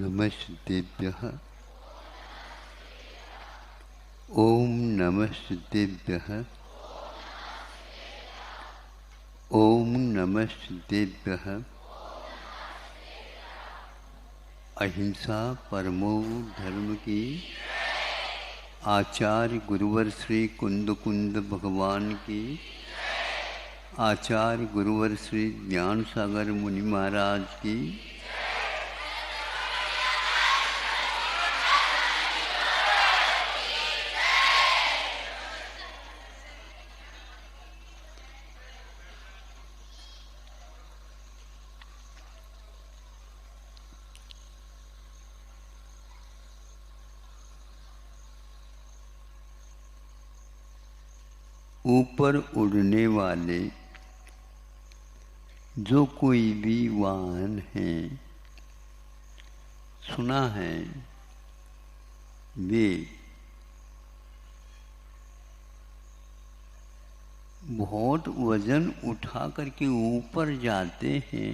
नमस्तेभ्यः। ओम नमस्तेभ्यः। ओम नमस्तेभ्यः। अहिंसा परमो धर्म की। आचार्य गुरुवर श्री कुंद कुंद भगवान की। आचार्य गुरुवर श्री ज्ञान सागर मुनि महाराज की। ऊपर उड़ने वाले जो कोई भी वाहन है, सुना है, वे बहुत वजन उठा करके ऊपर जाते हैं,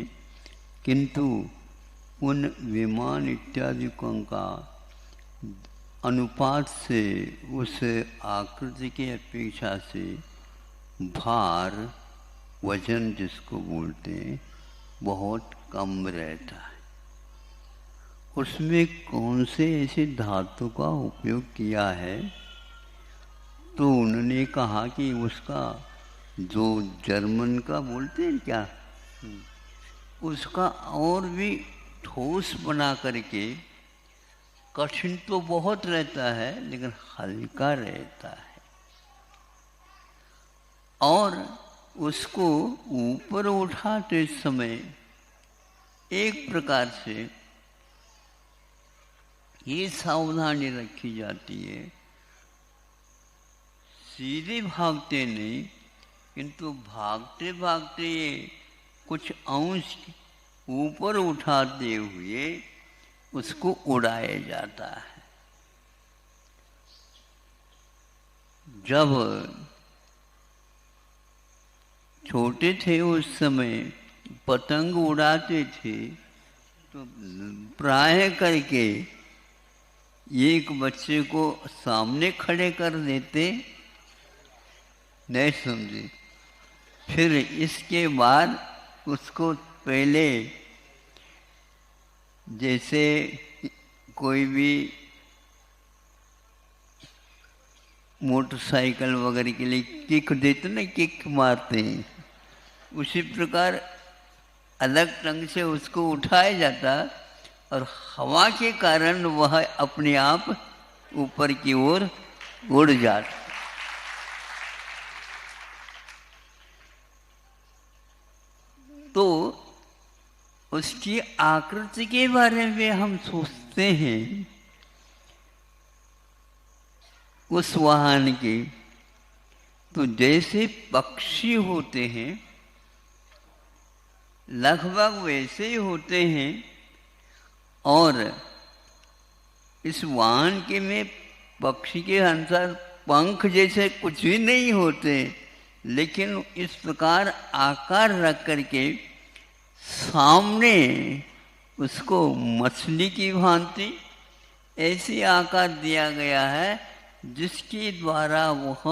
किंतु उन विमान इत्यादि का अनुपात से उस आकृति की अपेक्षा से भार, वजन जिसको बोलते हैं, बहुत कम रहता है। उसमें कौन से ऐसे धातु का उपयोग किया है, तो उन्होंने कहा कि उसका जो जर्मन का बोलते हैं क्या, उसका और भी ठोस बना करके, कठिन तो बहुत रहता है लेकिन हल्का रहता है, और उसको ऊपर उठाते समय एक प्रकार से ये सावधानी रखी जाती है, सीधे भागते नहीं, किंतु भागते भागते कुछ अंश ऊपर उठाते हुए उसको उड़ाया जाता है। जब छोटे थे उस समय पतंग उड़ाते थे तो प्राय करके एक बच्चे को सामने खड़े कर देते, नहीं समझे, फिर इसके बाद उसको पहले जैसे कोई भी मोटरसाइकिल वगैरह के लिए किक देते ना, किक मारते हैं, उसी प्रकार अलग ढंग से उसको उठाया जाता और हवा के कारण वह अपने आप ऊपर की ओर उड़ जाता। तो उसकी आकृति के बारे में हम सोचते हैं, उस वाहन के, तो जैसे पक्षी होते हैं लगभग वैसे ही होते हैं, और इस वाहन के में पक्षी के अनुसार पंख जैसे कुछ भी नहीं होते, लेकिन इस प्रकार आकार रख करके सामने उसको मछली की भांति ऐसे आकार दिया गया है, जिसके द्वारा वह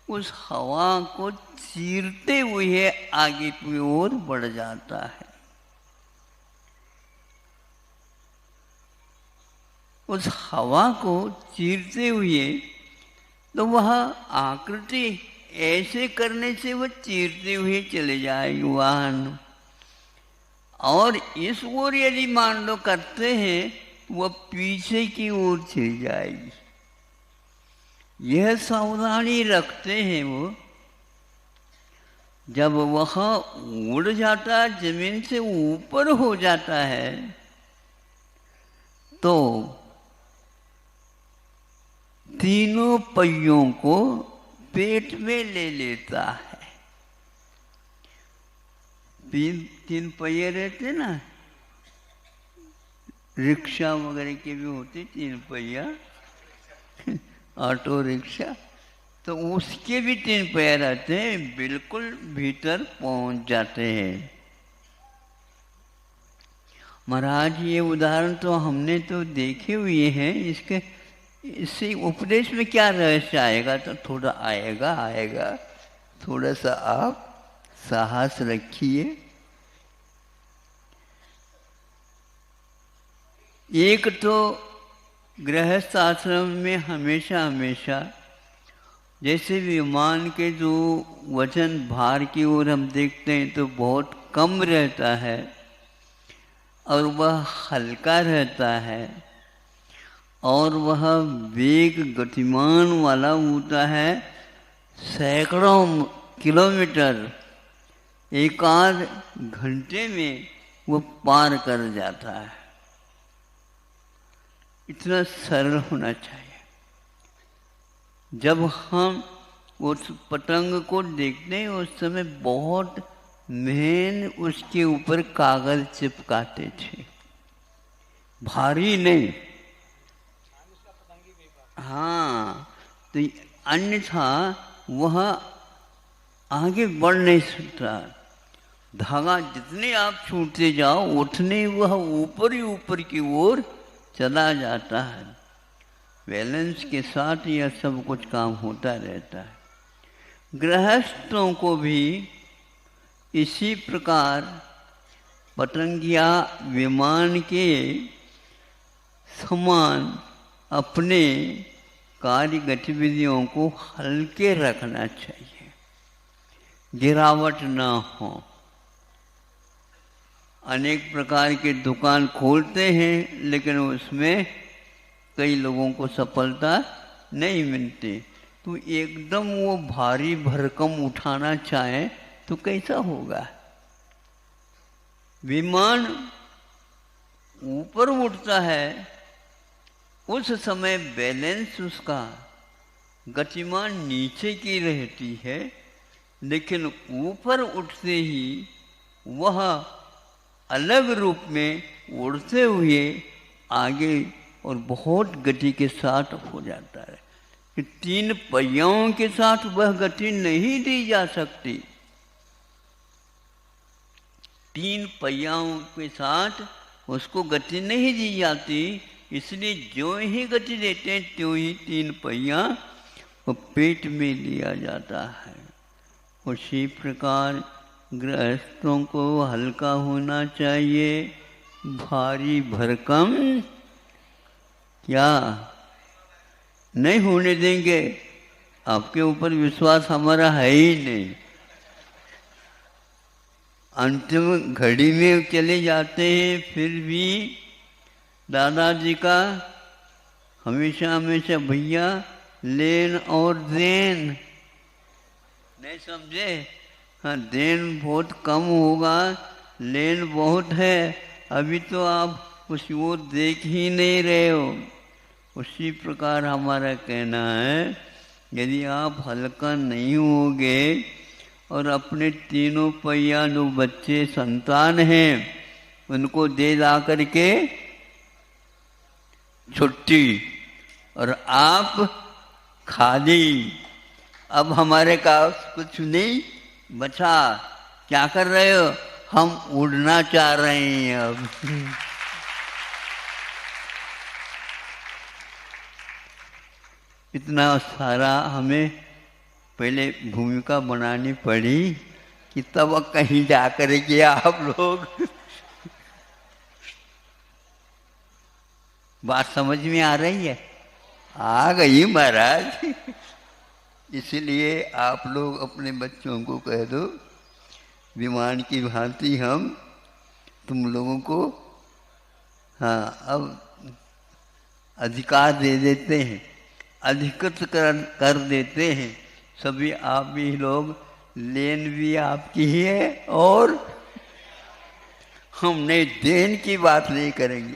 उस हवा को चीरते हुए आगे की ओर बढ़ जाता है। उस हवा को चीरते हुए, तो वह आकृति ऐसे करने से वह चीरते हुए चले जाएगी वाहन, और इस ओर यदि मान लो करते हैं, वह पीछे की ओर चली जाएगी। यह सावधानी रखते हैं वो। जब वह उड़ जाता, जमीन से ऊपर हो जाता है, तो तीनों पहियों को पेट में ले लेता है। तीन पहिए रहते ना, रिक्शा वगैरह के भी होते तीन पहिया, ऑटो रिक्शा, तो उसके भी तीन पैर रहते हैं, बिल्कुल भीतर पहुंच जाते हैं। महाराज ये उदाहरण तो हमने तो देखे हुए हैं, इससे उपदेश में क्या रहस्य आएगा? तो थोड़ा आएगा, थोड़ा सा आप साहस रखिए। एक तो गृहस्थ आश्रम में हमेशा जैसे विमान के जो वजन भार की ओर हम देखते हैं तो बहुत कम रहता है और वह हल्का रहता है और वह वेग गतिमान वाला होता है। सैकड़ों किलोमीटर एक आध घंटे में वो पार कर जाता है। इतना सरल होना चाहिए। जब हम उस पतंग को देखते हैं उस समय बहुत मेहनत उसके ऊपर कागज चिपकाते थे, भारी नहीं। हाँ, तो अन्यथा वह आगे बढ़ नहीं सकता। धागा जितने आप छूटते जाओ उतने वह ऊपर ही ऊपर की ओर चला जाता है। बैलेंस के साथ यह सब कुछ काम होता रहता है। गृहस्थों को भी इसी प्रकार पतंग या विमान के समान अपने कार्य गतिविधियों को हल्के रखना चाहिए, गिरावट ना हो। अनेक प्रकार के दुकान खोलते हैं लेकिन उसमें कई लोगों को सफलता नहीं मिलती। तो एकदम वो भारी भरकम उठाना चाहे तो कैसा होगा? विमान ऊपर उठता है उस समय बैलेंस उसका गतिमान नीचे की रहती है, लेकिन ऊपर उठते ही वह अलग रूप में उड़ते हुए आगे और बहुत गति के साथ हो जाता है। कि 3 पहियों के साथ वह गति नहीं दी जा सकती। 3 पहियों के साथ उसको गति नहीं दी जाती, इसलिए जो ही गति देते हैं त्यों ही 3 पहिया वो पेट में लिया जाता है। उसी प्रकार गृहस्थों को हल्का होना चाहिए, भारी भरकम क्या नहीं होने देंगे। आपके ऊपर विश्वास हमारा है ही नहीं। अंतिम घड़ी में चले जाते हैं, फिर भी दादाजी का हमेशा भैया लेन और देन नहीं समझे। हाँ, देन बहुत कम होगा, लेन बहुत है। अभी तो आप उस ओर देख ही नहीं रहे हो। उसी प्रकार हमारा कहना है, यदि आप हल्का नहीं होगे और अपने 3 पहिया जो बच्चे संतान हैं उनको दे ला करके छुट्टी, और आप खाली, अब हमारे पास कुछ नहीं बचा, क्या कर रहे हो? हम उड़ना चाह रहे हैं अब। इतना सारा हमें पहले भूमिका बनानी पड़ी कि तब कहीं जा कर के आप लोग बात समझ में आ रही है? आ गई महाराज। इसलिए आप लोग अपने बच्चों को कह दो, विमान की भांति हम तुम लोगों को हाँ अब अधिकार दे देते हैं, अधिकृत कर देते हैं। सभी आप ही लोग, लेन भी आपकी ही है और हमने देन की बात नहीं करेंगे।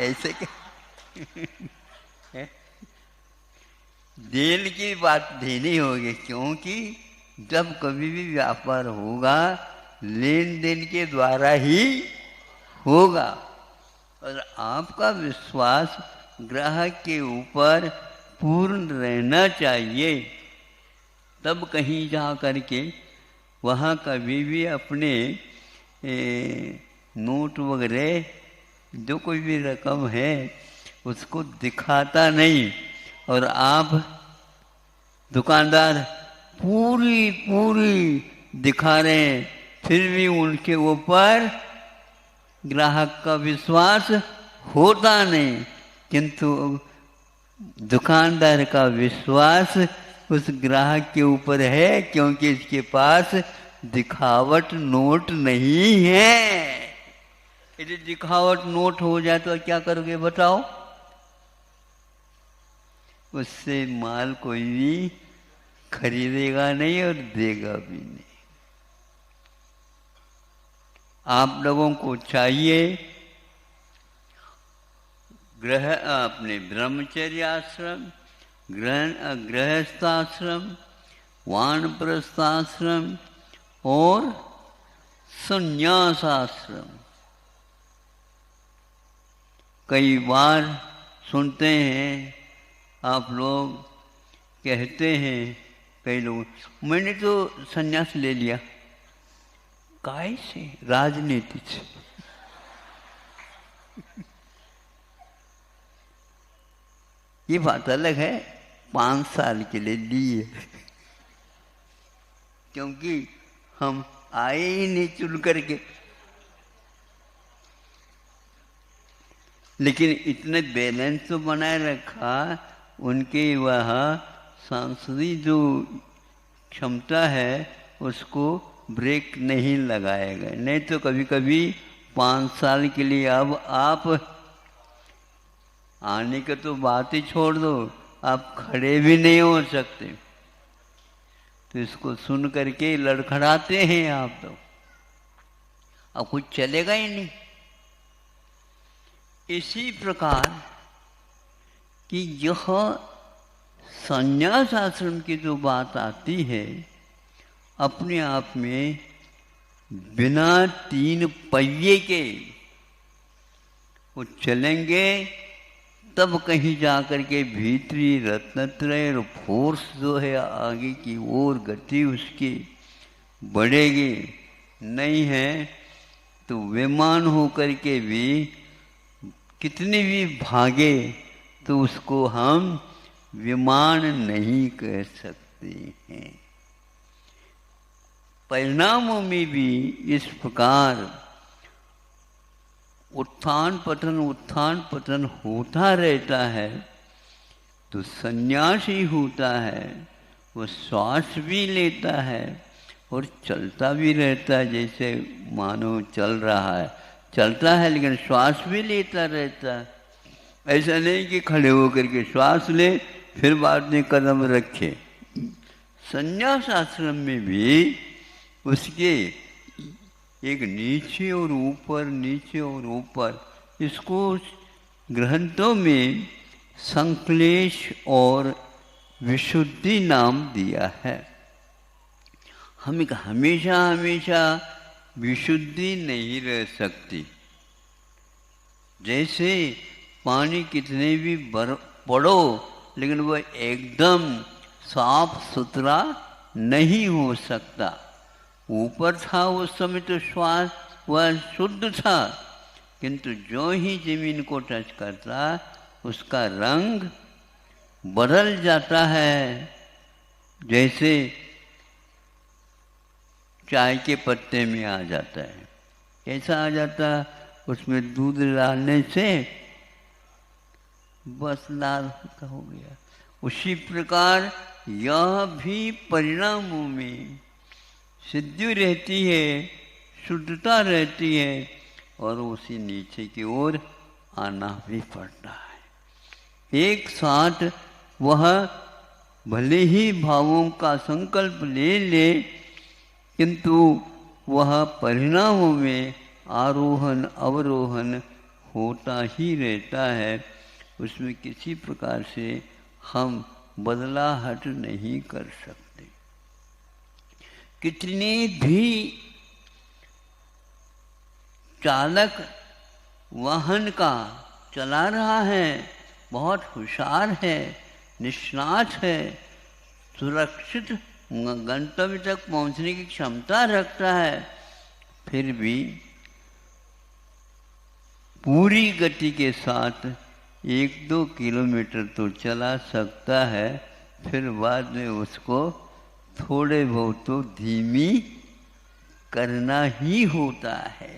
ऐसे देन की बात देनी होगी, क्योंकि जब कभी भी व्यापार होगा लेन देन के द्वारा ही होगा। और आपका विश्वास ग्राहक के ऊपर पूर्ण रहना चाहिए, तब कहीं जा कर के वहाँ कभी भी अपने नोट वगैरह जो कोई भी रकम है उसको दिखाता नहीं, और आप दुकानदार पूरी पूरी दिखा रहे हैं, फिर भी उनके ऊपर ग्राहक का विश्वास होता नहीं। किंतु दुकानदार का विश्वास उस ग्राहक के ऊपर है, क्योंकि इसके पास दिखावट नोट नहीं है। यदि दिखावट नोट हो जाए तो क्या करोगे बताओ? उससे माल कोई भी खरीदेगा नहीं और देगा भी नहीं। आप लोगों को चाहिए अपने ब्रह्मचर्य आश्रम, गृहस्थाश्रम, वानप्रस्थाश्रम और संन्यास आश्रम। कई बार सुनते हैं, आप लोग कहते हैं, कई लोग, मैंने तो संन्यास ले लिया। काय से? राजनीति से। ये बात अलग है, 5 साल के लिए लिए, क्योंकि हम आए ही नहीं चुन करके। लेकिन इतने बैलेंस तो बनाए रखा, उनके वहाँ सांसदीय जो क्षमता है उसको ब्रेक नहीं लगाया गया। नहीं तो कभी कभी 5 साल के लिए अब आप आने का तो बात ही छोड़ दो, आप खड़े भी नहीं हो सकते। तो इसको सुन करके लड़खड़ाते हैं आप तो, अब कुछ चलेगा ही नहीं। इसी प्रकार कि यह संन्यास आश्रम की जो बात आती है, अपने आप में बिना 3 पहिए के वो चलेंगे, तब कहीं जाकर के भीतरी रत्नत्रय और फोर्स जो है आगे की ओर गति उसकी बढ़ेगी। नहीं है तो विमान होकर के भी कितनी भी भागे तो उसको हम विमान नहीं कह सकते हैं। परिणामों में भी इस प्रकार उत्थान पतन होता रहता है। तो सन्यासी होता है, वो श्वास भी लेता है और चलता भी रहता है, जैसे मानो चल रहा है, चलता है लेकिन श्वास भी लेता रहता है। ऐसा नहीं कि खड़े होकर के श्वास ले फिर बाद में कदम रखे। संन्यास आश्रम में भी उसके एक नीचे और ऊपर, नीचे और ऊपर, इसको ग्रंथों में संक्लेश और विशुद्धि नाम दिया है। हमें हमेशा हमेशा विशुद्धि नहीं रह सकती। जैसे पानी कितने भी पड़ो लेकिन वह एकदम साफ सुथरा नहीं हो सकता। ऊपर था उस समय तो श्वास वह शुद्ध था, किंतु जो ही जमीन को टच करता उसका रंग बदल जाता है। जैसे चाय के पत्ते में आ जाता है, कैसा आ जाता? उसमें दूध डालने से बस लाल हो गया। उसी प्रकार यह भी परिणामों में सिद्धि रहती है, शुद्धता रहती है, और उसी नीचे की ओर आना भी पड़ता है। एक साथ वह भले ही भावों का संकल्प ले ले, किंतु वह परिणामों में आरोहण अवरोहण होता ही रहता है। उसमें किसी प्रकार से हम बदलाहट नहीं कर सकते। कितने भी चालक वाहन का चला रहा है, बहुत होशियार है, निष्णात है, सुरक्षित गंतव्य तक पहुंचने की क्षमता रखता है, फिर भी पूरी गति के साथ 1-2 किलोमीटर तो चला सकता है, फिर बाद में उसको थोड़े बहुत तो धीमी करना ही होता है।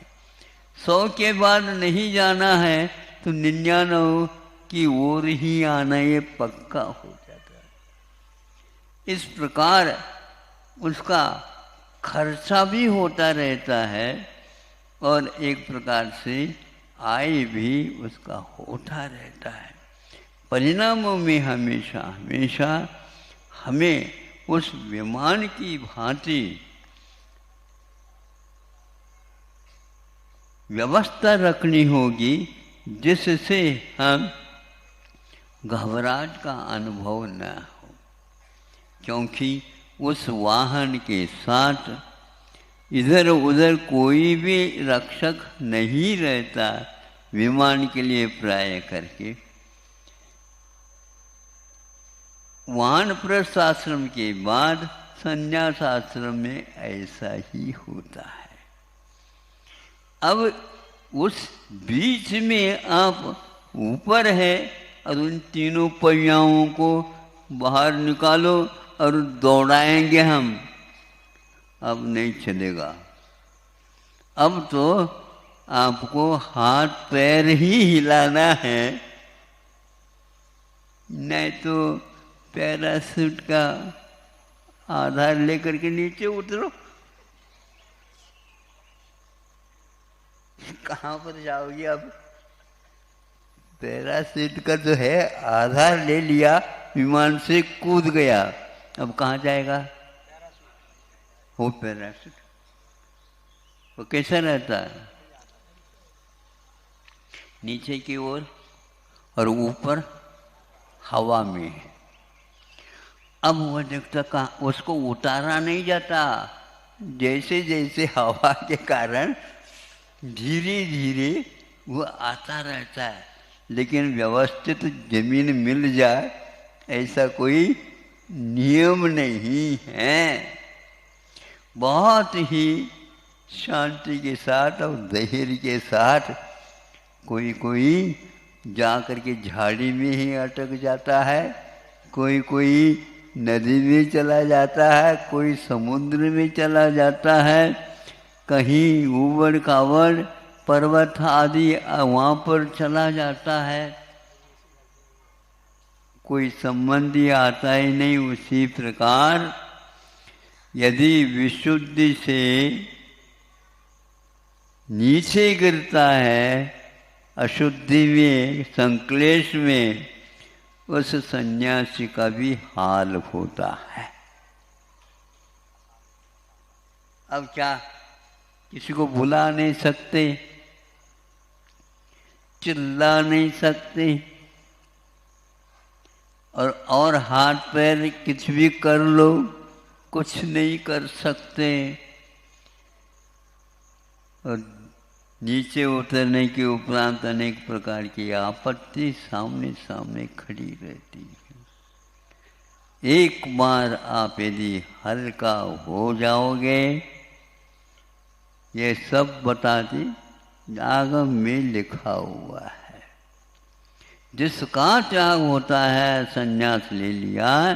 100 के बाद नहीं जाना है तो 99 की ओर ही आना ये पक्का हो जाता है। इस प्रकार उसका खर्चा भी होता रहता है और एक प्रकार से आय भी उसका होता रहता है। परिणामों में हमेशा हमेशा हमें उस विमान की भांति व्यवस्था रखनी होगी जिससे हम घबराहट का अनुभव न हो, क्योंकि उस वाहन के साथ इधर उधर कोई भी रक्षक नहीं रहता। विमान के लिए प्राय करके वानप्रस्थ आश्रम के बाद संन्यास आश्रम में ऐसा ही होता है। अब उस बीच में आप ऊपर है और उन तीनों पहियाओं को बाहर निकालो और दौड़ाएंगे हम, अब नहीं चलेगा। अब तो आपको हाथ पैर ही हिलाना है, नहीं तो पैराशूट का आधार लेकर के नीचे उतरो। कहाँ पर जाओगे अब? पैराशूट का जो है आधार ले लिया, विमान से कूद गया, अब कहाँ जाएगा? वो पैराशूट वो कैसा रहता है? नीचे की ओर और ऊपर हवा में। अब वह देखता कहाँ, उसको उतारा नहीं जाता। जैसे जैसे हवा के कारण धीरे धीरे वो आता रहता है, लेकिन व्यवस्थित जमीन मिल जाए ऐसा कोई नियम नहीं है। बहुत ही शांति के साथ और धैर्य के साथ कोई कोई जा कर के झाड़ी में ही अटक जाता है, कोई कोई नदी में चला जाता है, कोई समुद्र में चला जाता है, कहीं ऊबड़ खाबड़ पर्वत आदि वहाँ पर चला जाता है, कोई संबंधी आता ही नहीं। उसी प्रकार यदि विशुद्धि से नीचे गिरता है, अशुद्धि में संक्लेश में, उस सन्यासी का भी हाल होता है। अब क्या किसी को बुला नहीं सकते, चिल्ला नहीं सकते, और हाथ पैर कुछ भी कर लो, कुछ नहीं कर सकते। और नीचे उतरने के उपरांत अनेक प्रकार की आपत्ति सामने सामने खड़ी रहती है। एक बार आप यदि हल्का हो जाओगे, ये सब बताती आगम में लिखा हुआ है। जिसका त्याग होता है, संन्यास ले लिया,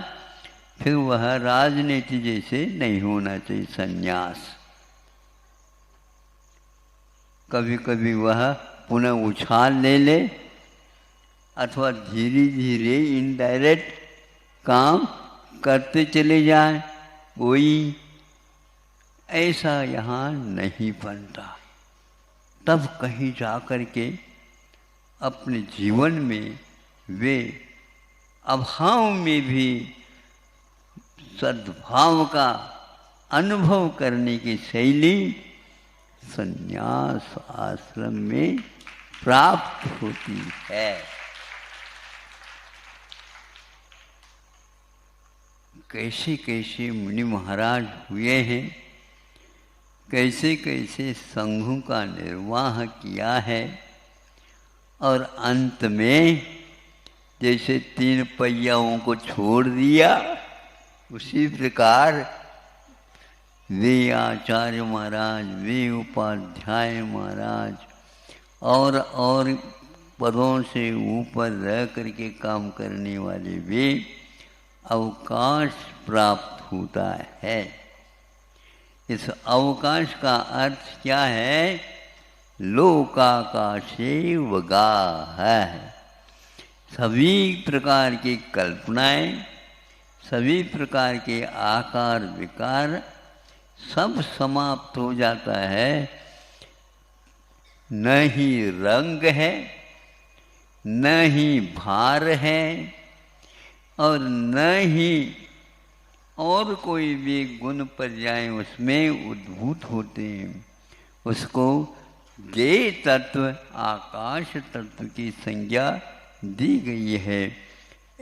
फिर वह राजनीति जैसे नहीं होना चाहिए संन्यास। कभी कभी वह पुनः उछाल ले ले, अथवा धीरे धीरे इनडायरेक्ट काम करते चले जाए, कोई ऐसा यहाँ नहीं बनता। तब कहीं जा कर के अपने जीवन में वे अभाव में भी सद्भाव का अनुभव करने की शैली संन्यास आश्रम में प्राप्त होती है। कैसे कैसे मुनि महाराज हुए हैं, कैसे कैसे संघों का निर्वाह किया है, और अंत में जैसे 3 पहियाओं को छोड़ दिया, उसी प्रकार वे आचार्य महाराज, वे उपाध्याय महाराज और पदों से ऊपर रह करके काम करने वाले भी अवकाश प्राप्त होता है। इस अवकाश का अर्थ क्या है? लोकाकाशे वगाह है। सभी प्रकार की कल्पनाएं, सभी प्रकार के आकार विकार सब समाप्त हो जाता है। न ही रंग है, न ही भार है, और न ही और कोई भी गुण पर्याय उसमें उद्भूत होते हैं। उसको ज्ञेय तत्व आकाश तत्व की संज्ञा दी गई है।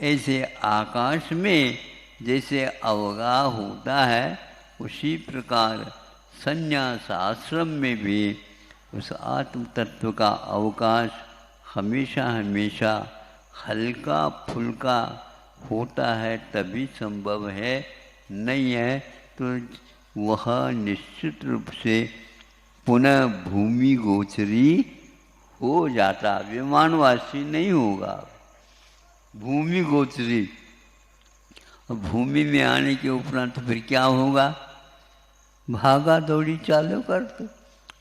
ऐसे आकाश में जैसे अवगाह होता है, उसी प्रकार संन्यास आश्रम में भी उस आत्म तत्व का अवकाश हमेशा हमेशा हल्का फुल्का होता है, तभी संभव है। नहीं है तो वह निश्चित रूप से पुनः भूमि गोचरी हो जाता, विमानवासी नहीं होगा, भूमि गोचरी। भूमि में आने के उपरांत फिर क्या होगा? भागा दौड़ी चालू कर दो,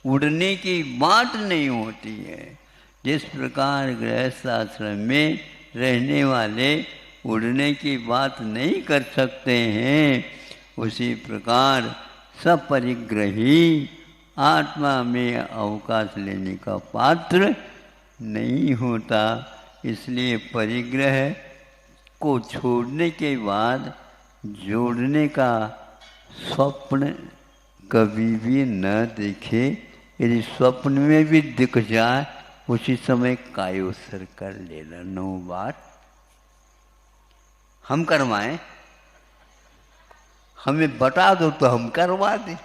उड़ने की बात नहीं होती है। जिस प्रकार गृहस्थ आश्रम में रहने वाले उड़ने की बात नहीं कर सकते हैं, उसी प्रकार सपरिग्रही आत्मा में अवकाश लेने का पात्र नहीं होता। इसलिए परिग्रह को छोड़ने के बाद जोड़ने का स्वप्न कभी भी न देखे। यदि स्वप्न में भी दिख जाए, उसी समय कायोत्सर्ग कर लेना। 9 बार हम करवाएं, हमें बता दो तो हम करवा दें,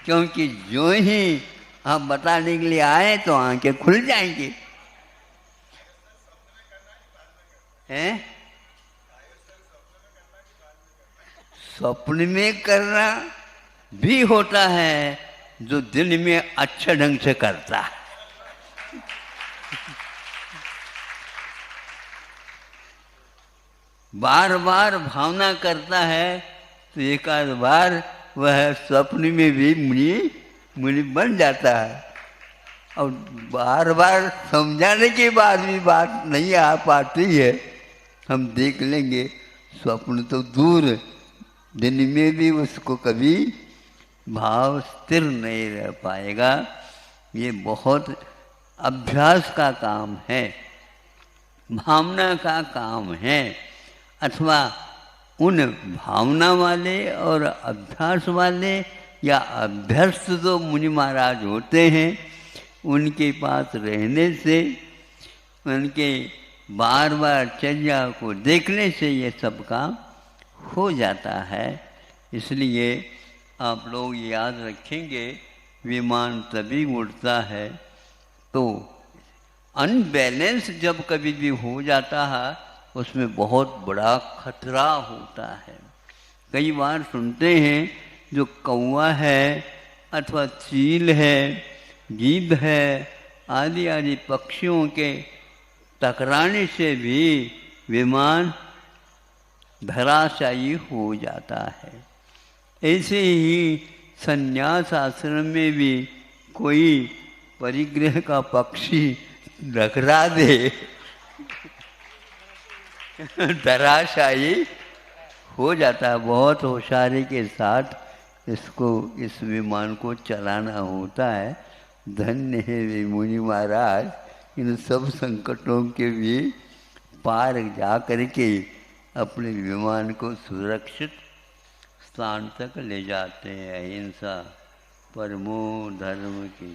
क्योंकि जो ही हम बताने के लिए आए तो आंखें खुल जाएंगी। हैं? स्वप्न में करना भी होता है, जो दिन में अच्छे ढंग से करता है। बार बार भावना करता है तो एक आध बार वह स्वप्न में भी मुनि बन जाता है। और बार बार समझाने के बाद भी बात नहीं आ पाती है। हम देख लेंगे, स्वप्न तो दूर, दिन में भी उसको कभी भाव स्थिर नहीं रह पाएगा। ये बहुत अभ्यास का काम है, भावना का काम है। अथवा उन भावना वाले और अभ्यास वाले या अभ्यस्त जो मुनि महाराज होते हैं, उनके पास रहने से, उनके बार बार चर्या को देखने से ये सब काम हो जाता है। इसलिए आप लोग याद रखेंगे, विमान तभी उड़ता है तो अनबैलेंस जब कभी भी हो जाता है, उसमें बहुत बड़ा खतरा होता है। कई बार सुनते हैं जो कौवा है अथवा चील है, गीद है, आदि आदि पक्षियों के टकराने से भी विमान धराशायी हो जाता है। ऐसे ही संन्यास आश्रम में भी कोई परिग्रह का पक्षी टकरा दे धराशायी हो जाता है। बहुत होशियारी के साथ इस विमान को चलाना होता है। धन्य है वे मुनि महाराज, इन सब संकटों के भी पार जा करके अपने विमान को सुरक्षित स्थान तक ले जाते हैं। अहिंसा परमो धर्म की।